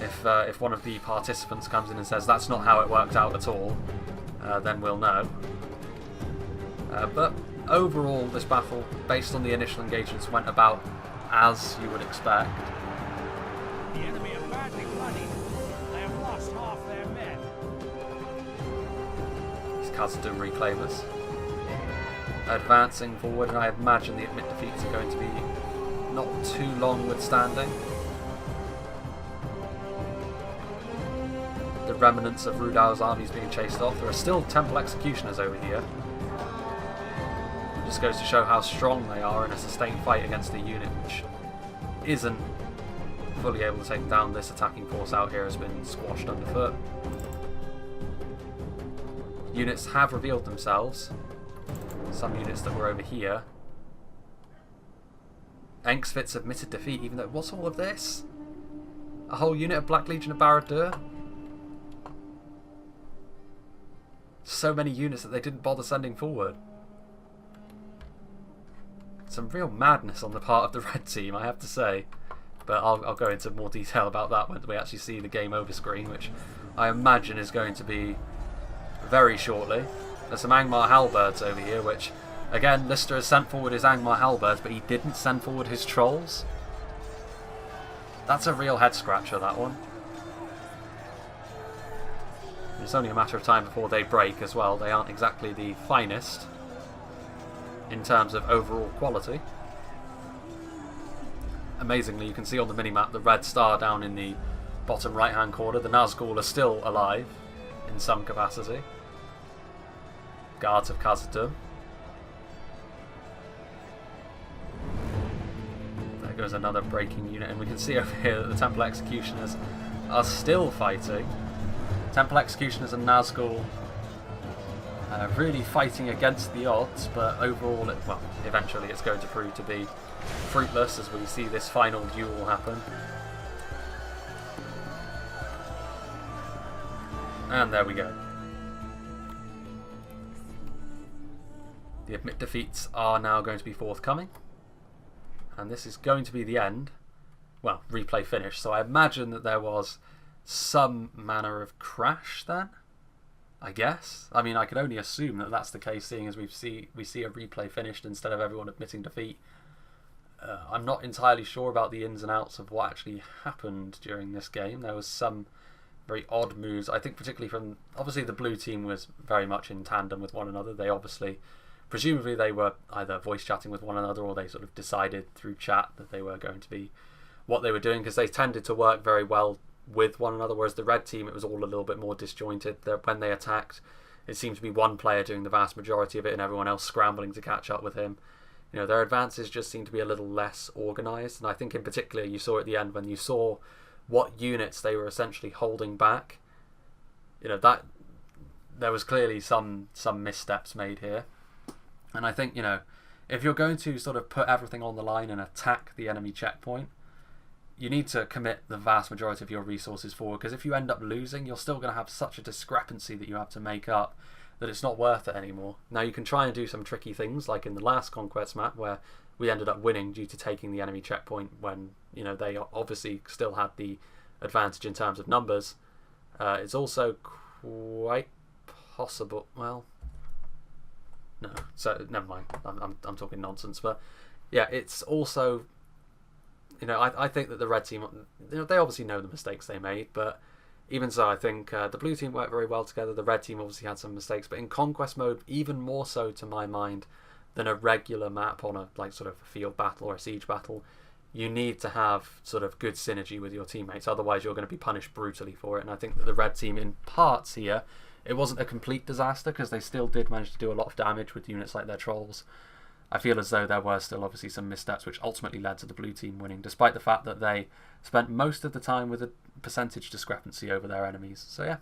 if one of the participants comes in and says that's not how it worked out at all, then we'll know. But overall, this battle, based on the initial engagements, went about as you would expect. The enemy are badly bloodied. They have lost half their men. These Khazad-dûm Reclaimers advancing forward, and I imagine the admit defeats are going to be not too long withstanding. The remnants of Rhudaur's armies being chased off. There are still Temple Executioners over here. It just goes to show how strong they are in a sustained fight against a unit which isn't fully able to take down. This attacking force out here has been squashed underfoot. Units have revealed themselves. Some units that were over here. Engsvitz admitted defeat, even though... What's all of this? A whole unit of Black Legion of Barad-dûr? So many units that they didn't bother sending forward. Some real madness on the part of the red team, I have to say. But I'll go into more detail about that when we actually see the game over screen, which I imagine is going to be very shortly. There's some Angmar Halberds over here, which... Again, Lister has sent forward his Angmar Halberds, but he didn't send forward his trolls. That's a real head scratcher, that one. It's only a matter of time before they break as well. They aren't exactly the finest in terms of overall quality. Amazingly, you can see on the minimap the red star down in the bottom right hand corner. The Nazgul are still alive in some capacity. Guards of Khazad-dûm. There goes another breaking unit, and we can see over here that the Temple Executioners are still fighting. Temple Executioners and Nazgul really fighting against the odds, but overall, eventually it's going to prove to be fruitless as we see this final duel happen. And there we go. The admit defeats are now going to be forthcoming. And this is going to be the end. Well, replay finish. So I imagine that there was some manner of crash then, I guess. I mean, I can only assume that that's the case, seeing as we see a replay finished instead of everyone admitting defeat. I'm not entirely sure about the ins and outs of what actually happened during this game. There was some very odd moves, I think, particularly from... Obviously, the blue team was very much in tandem with one another. They obviously... Presumably they were either voice chatting with one another, or they sort of decided through chat that they were going to be what they were doing, because they tended to work very well with one another, whereas the red team, it was all a little bit more disjointed. When they attacked, it seemed to be one player doing the vast majority of it and everyone else scrambling to catch up with him. You know, their advances just seemed to be a little less organised, and I think in particular you saw at the end when you saw what units they were essentially holding back. You know, that there was clearly some missteps made here. And I think, you know, if you're going to sort of put everything on the line and attack the enemy checkpoint, you need to commit the vast majority of your resources forward, because if you end up losing, you're still going to have such a discrepancy that you have to make up that it's not worth it anymore. Now, you can try and do some tricky things, like in the last Conquest map where we ended up winning due to taking the enemy checkpoint when, you know, they obviously still had the advantage in terms of numbers. It's also quite possible... Well, no, so never mind. I'm talking nonsense, but yeah, it's also... You know, I think that the red team, you know, they obviously know the mistakes they made, but even so, I think the blue team worked very well together. The red team obviously had some mistakes, but in Conquest mode, even more so to my mind than a regular map on a like sort of a field battle or a siege battle, you need to have sort of good synergy with your teammates. Otherwise, you're going to be punished brutally for it. And I think that the red team, in parts here, it wasn't a complete disaster because they still did manage to do a lot of damage with units like their trolls. I feel as though there were still obviously some missteps which ultimately led to the blue team winning, despite the fact that they spent most of the time with a percentage discrepancy over their enemies. So yeah,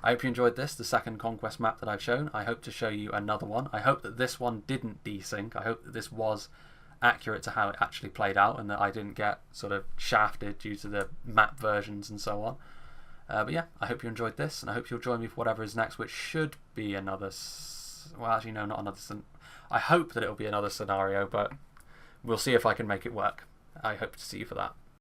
I hope you enjoyed this, the second Conquest map that I've shown. I hope to show you another one. I hope that this one didn't desync. I hope that this was accurate to how it actually played out and that I didn't get sort of shafted due to the map versions and so on. But yeah, I hope you enjoyed this, and I hope you'll join me for whatever is next, which should be another... Well, actually, no, not another... I hope that it'll be another scenario, but we'll see if I can make it work. I hope to see you for that.